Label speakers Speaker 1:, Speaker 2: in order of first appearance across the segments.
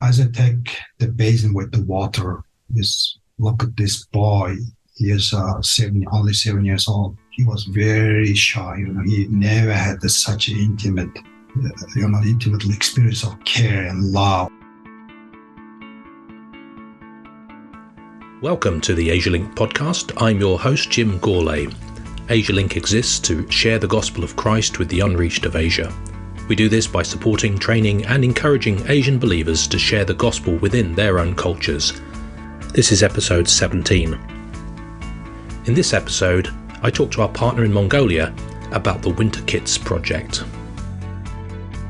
Speaker 1: as I take the basin with the water, look at this boy. He is only 7 years old. He was very shy. He never had such intimate experience of care and love.
Speaker 2: Welcome to the AsiaLink podcast. I'm your host, Jim Gourlay. AsiaLink exists to share the gospel of Christ with the unreached of Asia. We do this by supporting, training, and encouraging Asian believers to share the gospel within their own cultures. This is episode 17. In this episode, I talk to our partner in Mongolia about the Winter Kits project.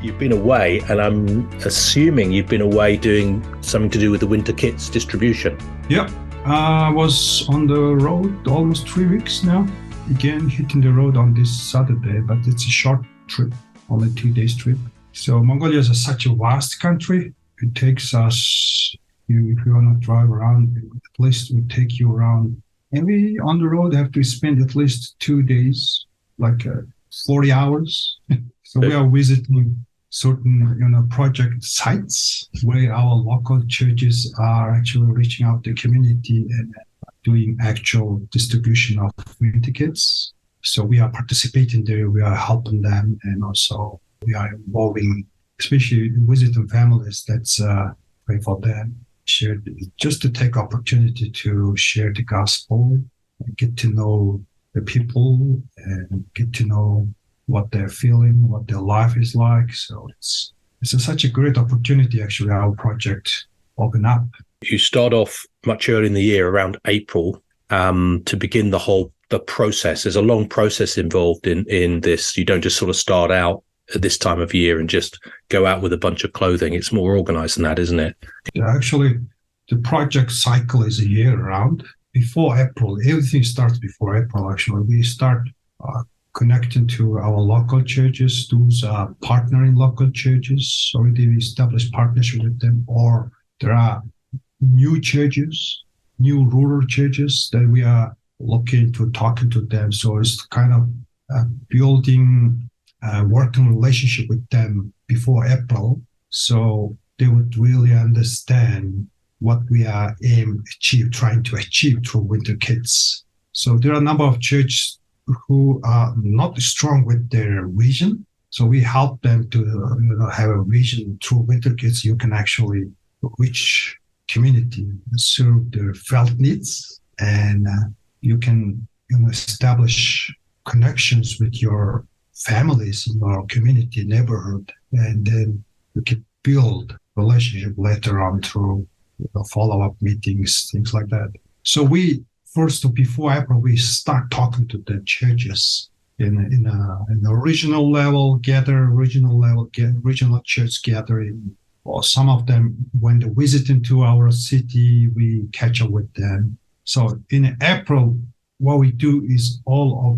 Speaker 2: You've been away, and I'm assuming you've been away doing something to do with the Winter Kits distribution.
Speaker 1: Yeah, I was on the road almost 3 weeks now. Again, hitting the road on this Saturday, but it's a short trip, only 2 days trip. So Mongolia is such a vast country. It takes us, if you want to drive around, at least it would take you around. And we, on the road, have to spend at least 2 days, 40 hours. So we are visiting certain, project sites where our local churches are actually reaching out to the community and doing actual distribution of winter kits. So we are participating there, we are helping them, and also we are involving, especially visiting families. That's pray for them. Just to take opportunity to share the gospel, get to know the people, and get to know what they're feeling, what their life is like. So it's such a great opportunity, actually, our project open up.
Speaker 2: You start off much early in the year, around April, to begin the process. There's a long process involved in this. You don't just sort of start out at this time of year and just go out with a bunch of clothing. It's more organized than that, isn't it?
Speaker 1: Actually, the project cycle is a year round. Before April, everything starts before April, actually. We start connecting to our local churches, those partnering local churches. Already we established partnership with them, or there are new churches, new rural churches that we are looking to talking to them. So it's kind of building a working relationship with them before April, so they would really understand what we are trying to achieve through Winter Kits. So there are a number of churches who are not strong with their vision. So we help them to have a vision through Winter Kits. You can actually reach community, serve their felt needs, and you can establish connections with your families in your community, neighborhood, and then you can build relationship later on through follow-up meetings, things like that. So we first, before April, we start talking to the churches in the regional level, regional church gathering. Or some of them, when they visit into our city, we catch up with them. So in April, what we do is all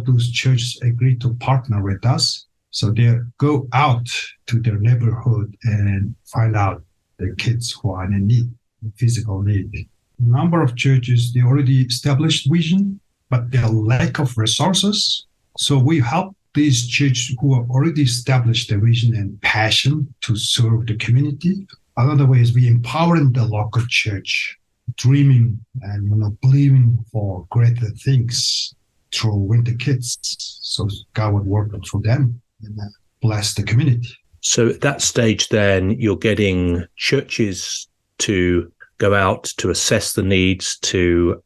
Speaker 1: those churches agree to partner with us. So they go out to their neighborhood and find out the kids who are in need, physical need. A number of churches, they already established vision, but their lack of resources. So we help these churches who have already established the vision and passion to serve the community. Another way is we empowering the local church, dreaming and believing for greater things through Winter Kits. So God would work through them and bless the community.
Speaker 2: So at that stage, then you're getting churches to go out to assess the needs, to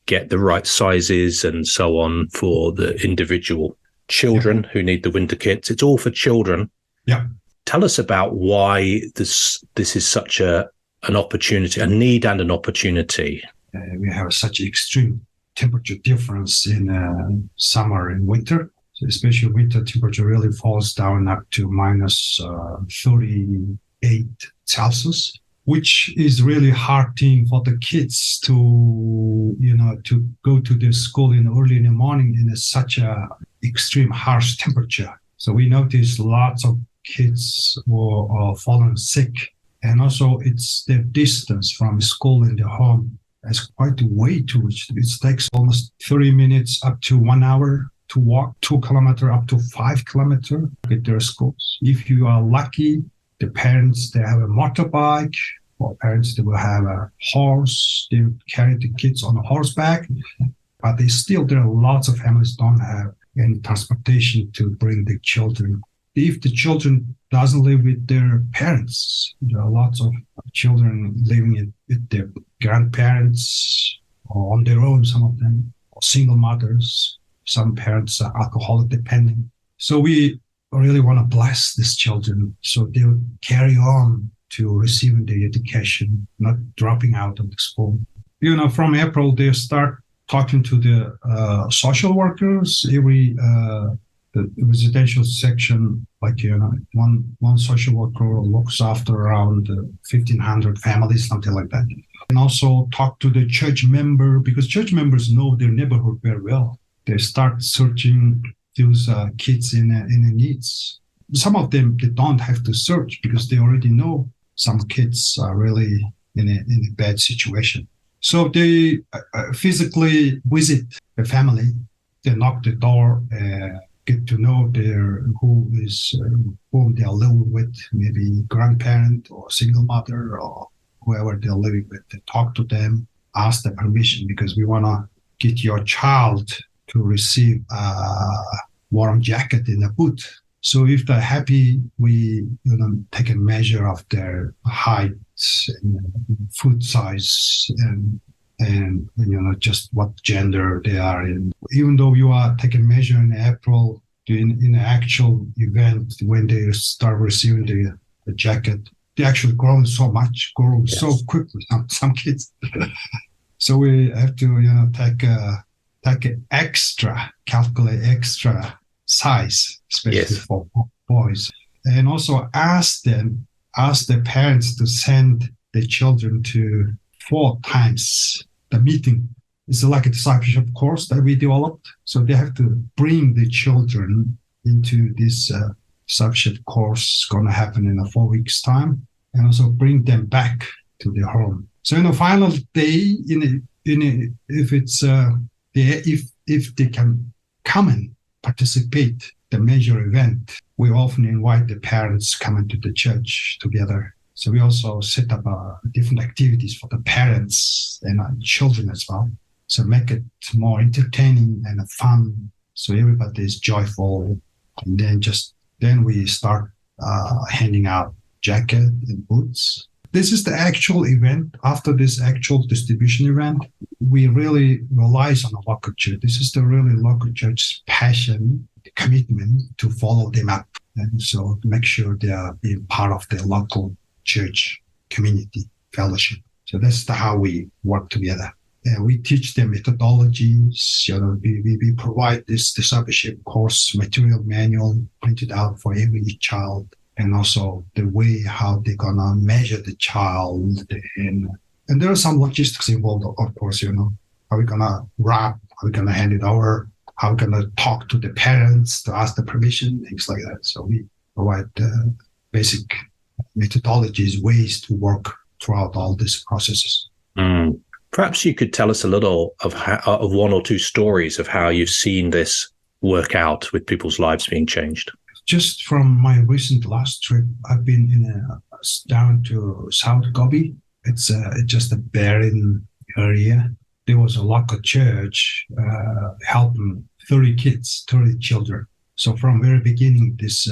Speaker 2: get the right sizes and so on for the individual children who need the Winter Kits. It's all for children.
Speaker 1: Yeah.
Speaker 2: Tell us about why this is such an opportunity, a need and an opportunity.
Speaker 1: We have such extreme temperature difference in summer and winter. So especially winter temperature really falls down up to minus 38 Celsius, which is really hard thing for the kids to go to the school early in the morning in such a extreme harsh temperature. So we notice lots of kids who are falling sick, and also it's the distance from school and the home is quite way too much. It takes almost 30 minutes up to 1 hour to walk 2 kilometers up to 5 kilometers at their schools. If you are lucky, The parents, they have a motorbike, or parents, they will have a horse. They carry the kids on a horseback. But there are lots of families don't have any transportation to bring the children. If the children doesn't live with their parents, there are lots of children living with their grandparents or on their own, some of them, or single mothers. Some parents are alcoholic dependent. So we really want to bless these children so they'll carry on to receiving their education, not dropping out of the school. From April, they start talking to the social workers. The residential section, one social worker looks after around 1,500 families, something like that. And also talk to the church member, because church members know their neighborhood very well. They start searching those kids in needs. Some of them, they don't have to search because they already know some kids are really in a bad situation. So they physically visit the family. They knock the door, get to know whom they are living with, maybe grandparent or single mother or whoever they're living with. They talk to them, ask the permission, because we want to get your child to receive a warm jacket and a boot. So if they're happy, we take a measure of their height and foot size and just what gender they are in. Even though you are taking measure in April, in the actual event, when they start receiving the jacket, they actually grow so quickly, some kids. So we have to calculate extra size, especially for boys, and also ask the parents to send the children to 4 times the meeting. It's like a discipleship course that we developed. So they have to bring the children into this discipleship course. It's going to happen in 4 weeks' time, and also bring them back to their home. So in the final day, if they can come and participate the major event, we often invite the parents coming to the church together. So we also set up different activities for the parents and children as well. So make it more entertaining and fun, so everybody is joyful. And then we start handing out jacket and boots. This is the actual event. After this actual distribution event, we really relies on the local church. This is the really local church's passion, commitment to follow them up, and so to make sure they are being part of the local church community fellowship. So that's how we work together. We teach them methodologies. We provide this discipleship course material manual printed out for every child, and also the way how they're gonna measure the child, and there are some logistics involved, of course. How we gonna wrap? How we gonna hand it over? How we gonna talk to the parents to ask the permission? Things like that. So we provide basic methodologies, ways to work throughout all these processes.
Speaker 2: Perhaps you could tell us a little of one or two stories of how you've seen this work out with people's lives being changed.
Speaker 1: Just from my recent last trip, I've been down to South Gobi. It's just a barren area. There was a local church helping 30 children. So from very beginning, this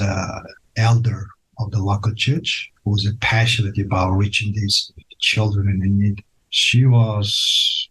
Speaker 1: elder of the local church, who was passionate about reaching these children in need, she was,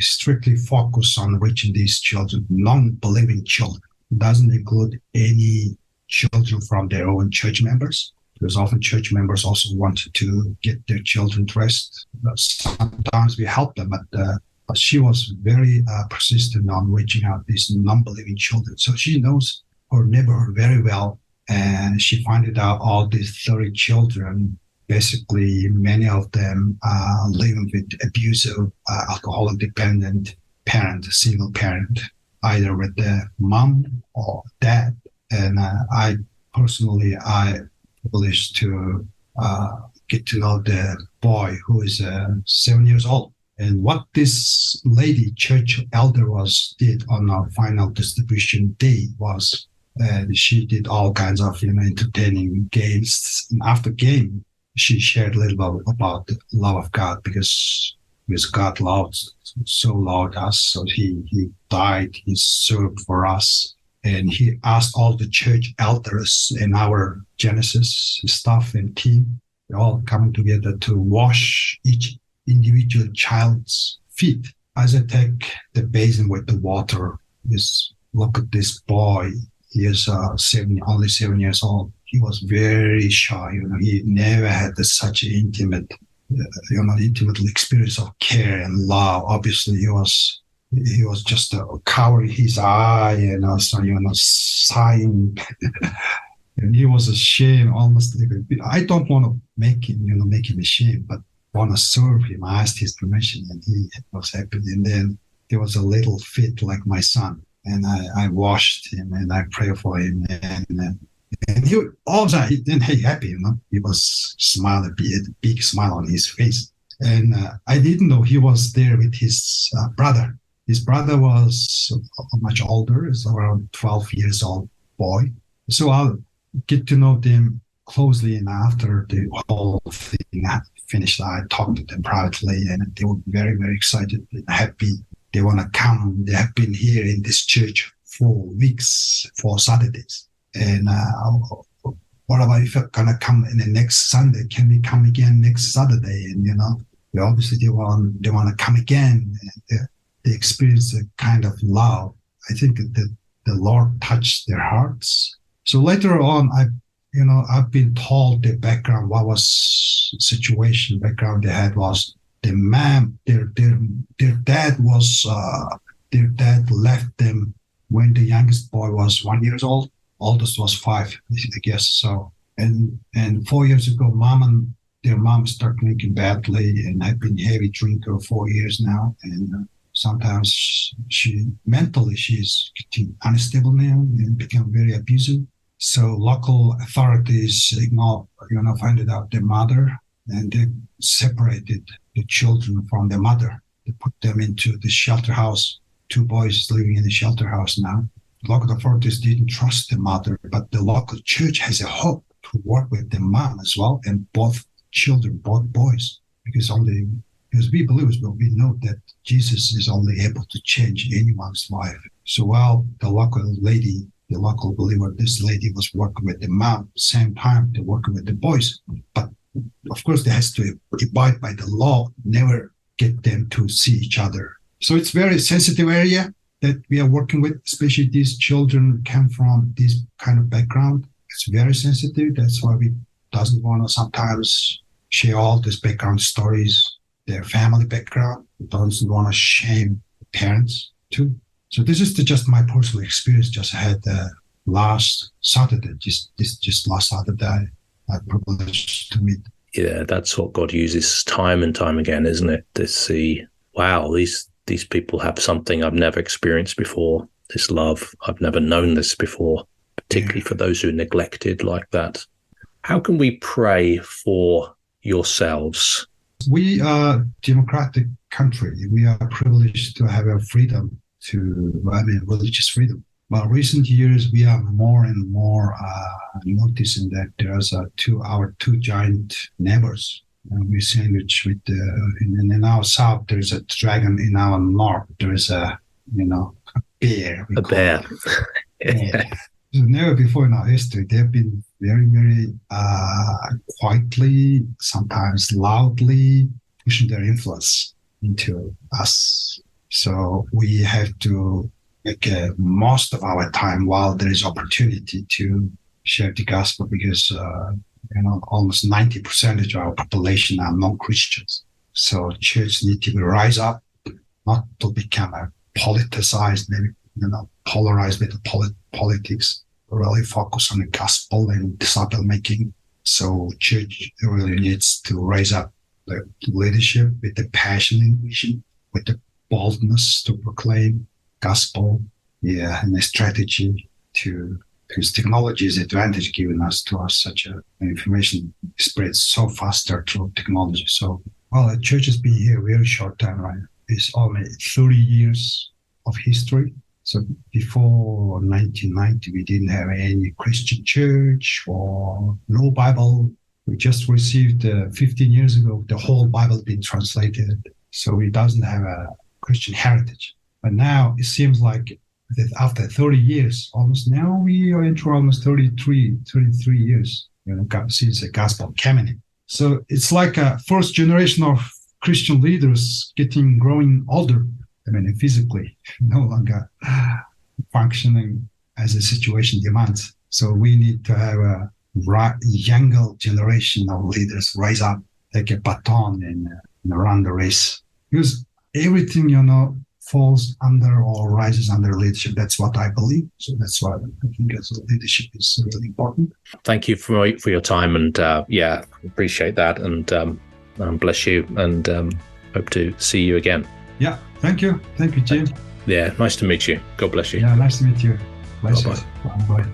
Speaker 1: strictly focused on reaching these children, non-believing children. It doesn't include any children from their own church members, because often church members also wanted to get their children dressed. Sometimes we help them, but she was very persistent on reaching out these non-believing children. So she knows her neighborhood very well, and she found out all these 30 children. Basically, many of them are living with abusive, alcoholic dependent parent, single parent, either with the mom or dad. And I privileged to get to know the boy who is 7 years old. And what this lady, church elder, did on our final distribution day was And she did all kinds of, entertaining games. And after game, she shared a little bit about the love of God because God loved us. So he died, he served for us. And he asked all the church elders and our Genesis staff and team, they all coming together to wash each individual child's feet. As I take the basin with the water, look at this boy. He is only 7 years old. He was very shy. He never had such intimate experience of care and love. Obviously, he was just covering his eye and also, sighing. And he was ashamed, almost like, I don't want to make him ashamed, but want to serve him. I asked his permission, and he was happy. And then there was a little fit like my son, and I washed him and I prayed for him, and he all that he didn't happy, He was smiling, he had a big smile on his face, and I didn't know he was there with his brother. His brother was much older, is around 12 years old boy. So I'll get to know them closely, and after the whole thing finished, I talked to them privately, and they were very, very excited and happy. They want to come. They have been here in this church for weeks, for Saturdays. And what about if you're going to come in the next Sunday? Can we come again next Saturday? And, obviously they want to come again. They experience a kind of love. I think that the Lord touched their hearts. So later on, I've been told the background, what was situation background they had was their dad left them when the youngest boy was 1 year old. Oldest was 5, I guess. So, and 4 years ago, their mom started drinking badly and had been a heavy drinker 4 years now. And sometimes she's getting unstable now and become very abusive. So local authorities finding out their mother, and they separated the children from their mother. They put them into the shelter house. 2 boys living in the shelter house now. Local authorities didn't trust the mother, but the local church has a hope to work with the mom as well, and both children, both boys, because we believers, but we know that Jesus is only able to change anyone's life. So while the local believer, this lady was working with the mom, same time they're working with the boys, but of course they has to abide by the law, never get them to see each other. So it's very sensitive area that we are working with, especially these children come from this kind of background. It's very sensitive. That's why we doesn't want to sometimes share all these background stories, their family background. We doesn't want to shame parents too. So this is just my personal experience. Just had last Saturday, just last Saturday, I privileged to meet.
Speaker 2: Yeah, that's what God uses time and time again, isn't it? To see, wow, these people have something I've never experienced before, this love. I've never known this before, particularly for those who are neglected like that. How can we pray for yourselves?
Speaker 1: We are a democratic country. We are privileged to have a freedom religious freedom. But recent years, we are more and more noticing that there's our two giant neighbors. We sandwich with in our south, there's a dragon. In our north, there's a bear.
Speaker 2: A bear.
Speaker 1: Yeah. Never before in our history, they've been very, very quietly, sometimes loudly pushing their influence into us. So we have to make most of our time while there is opportunity to share the gospel, because almost 90% of our population are non-Christians. So church need to rise up, not to become a politicized, maybe polarized with the politics. Really focus on the gospel and disciple making. So church really needs to raise up the leadership with the passion and vision, with the boldness to proclaim gospel, and the strategy to, because technology is advantage given to us such a information spreads so faster through technology. So, the church has been here a very short time, right? It's only 30 years of history. So before 1990, we didn't have any Christian church or no Bible. We just received 15 years ago, the whole Bible being translated. So it doesn't have a Christian heritage. But now it seems like that after 30 years, almost now we are into almost 33 years, since the gospel came in. So it's like a first generation of Christian leaders growing older. I mean, physically, no longer functioning as the situation demands. So we need to have a younger generation of leaders rise up, take a baton and run the race. Because everything, falls under or rises under leadership. That's what I believe. So that's why I think as leadership is really important.
Speaker 2: Thank you for your time, and appreciate that, and bless you, and hope to see you again.
Speaker 1: Yeah, thank you, Jim.
Speaker 2: Yeah, nice to meet you. God bless you.
Speaker 1: Yeah, nice to meet you.
Speaker 2: Bye-bye.
Speaker 1: Bye.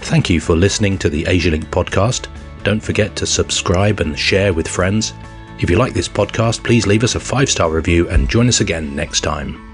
Speaker 2: Thank you for listening to the AsiaLink podcast. Don't forget to subscribe and share with friends. If you like this podcast, please leave us a 5-star review and join us again next time.